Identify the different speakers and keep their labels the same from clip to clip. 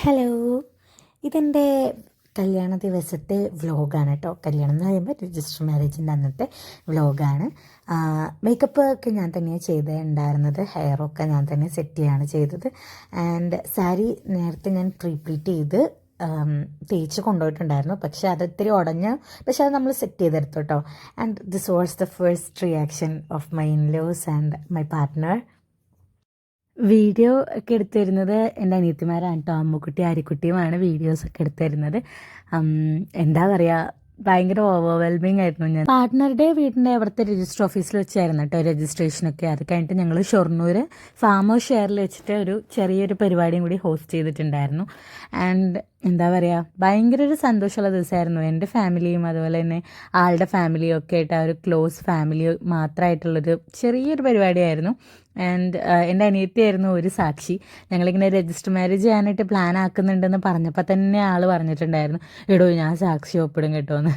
Speaker 1: Hello, ഇതെൻ്റെ കല്യാണ ദിവസത്തെ വ്ലോഗാണ് കേട്ടോ. കല്യാണം എന്ന് പറയുമ്പോൾ രജിസ്റ്റർ മാരേജിൻ്റെ അന്നത്തെ വ്ലോഗാണ്. മേക്കപ്പ് ഒക്കെ ഞാൻ തന്നെയാണ് ചെയ്തിട്ടുണ്ടായിരുന്നത്. ഹെയറൊക്കെ ഞാൻ തന്നെ സെറ്റ് ചെയ്യുകയാണ് ചെയ്തത്. ആൻഡ് സാരി നേരത്തെ ഞാൻ പ്രീപ്ലീറ്റ് ചെയ്ത് തേച്ച് കൊണ്ടുപോയിട്ടുണ്ടായിരുന്നു. പക്ഷേ അത് ഇത്തിരി ഉടഞ്ഞ്, പക്ഷേ അത് നമ്മൾ സെറ്റ് ചെയ്തെടുത്തു കേട്ടോ. And this was the first reaction of my in-laws and my partner. Video ഒക്കെ എടുത്തിരുന്നത് എൻ്റെ അനിയത്തിമാരാണ് കേട്ടോ. അമ്മുക്കുട്ടി ആര്യക്കുട്ടിയുമാണ് വീഡിയോസൊക്കെ എടുത്തിരുന്നത്. എന്താ പറയുക, ഭയങ്കര ഓവർവെൽമിങ് ആയിരുന്നു. ഞാൻ പാർട്ട്ണറുടെ വീടിൻ്റെ അവിടുത്തെ രജിസ്റ്റർ ഓഫീസിൽ വെച്ചായിരുന്നു കേട്ടോ രജിസ്ട്രേഷനൊക്കെ. അത് കഴിഞ്ഞിട്ട് ഞങ്ങൾ ഷൊർണൂർ ഫാം ഹൗസ് ഷെയറിൽ വെച്ചിട്ട് ഒരു ചെറിയൊരു പരിപാടിയും കൂടി ഹോസ്റ്റ് ചെയ്തിട്ടുണ്ടായിരുന്നു. ആൻഡ് എന്താ പറയുക, ഭയങ്കര ഒരു സന്തോഷമുള്ള ദിവസമായിരുന്നു. എൻ്റെ ഫാമിലിയും അതുപോലെ തന്നെ ആളുടെ ഫാമിലിയും ഒക്കെ ആയിട്ട് ആ ഒരു ക്ലോസ് ഫാമിലി മാത്രമായിട്ടുള്ളൊരു ചെറിയൊരു പരിപാടിയായിരുന്നു. ആൻഡ് എൻ്റെ അനിയത്തിയായിരുന്നു ഒരു സാക്ഷി. ഞങ്ങളിങ്ങനെ രജിസ്റ്റർ മാരേജ് ചെയ്യാനായിട്ട് പ്ലാൻ ആക്കുന്നുണ്ടെന്ന് പറഞ്ഞപ്പോൾ തന്നെ ആൾ പറഞ്ഞിട്ടുണ്ടായിരുന്നു, എടോ ഞാൻ സാക്ഷി ഒപ്പിടും കേട്ടോ എന്ന്.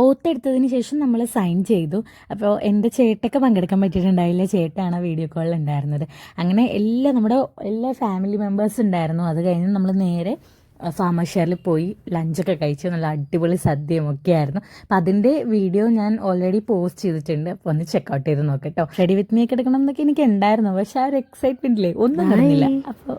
Speaker 1: ഓത്തെടുത്തതിന് ശേഷം നമ്മൾ സൈൻ ചെയ്തു. അപ്പോൾ എൻ്റെ ചേട്ടൊക്കെ പങ്കെടുക്കാൻ പറ്റിയിട്ടുണ്ടായില്ല. ചേട്ടനാണ് വീഡിയോ കോളിൽ ഉണ്ടായിരുന്നത്. അങ്ങനെ നമ്മുടെ എല്ലാ ഫാമിലി മെമ്പേഴ്സ് ഉണ്ടായിരുന്നു. അത് കഴിഞ്ഞ് നമ്മൾ നേരെ ഫാമേഴ്സ് ഷെയറിൽ പോയി ലഞ്ചൊക്കെ കഴിച്ച് നല്ല അടിപൊളി സദ്യയൊക്കെ ആയിരുന്നു. അപ്പം അതിൻ്റെ വീഡിയോ ഞാൻ ഓൾറെഡി പോസ്റ്റ് ചെയ്തിട്ടുണ്ട്. അപ്പോൾ ഒന്ന് ചെക്കൗട്ട് ചെയ്ത് നോക്കട്ടോ. റെഡി വിത്ത് മീ ഒക്കെ എടുക്കണം എന്നൊക്കെ എനിക്ക് ഉണ്ടായിരുന്നു. പക്ഷെ ആ ഒരു എക്സൈറ്റ്മെൻറ്റില്ലേ ഒന്നും നടന്നില്ല. അപ്പോൾ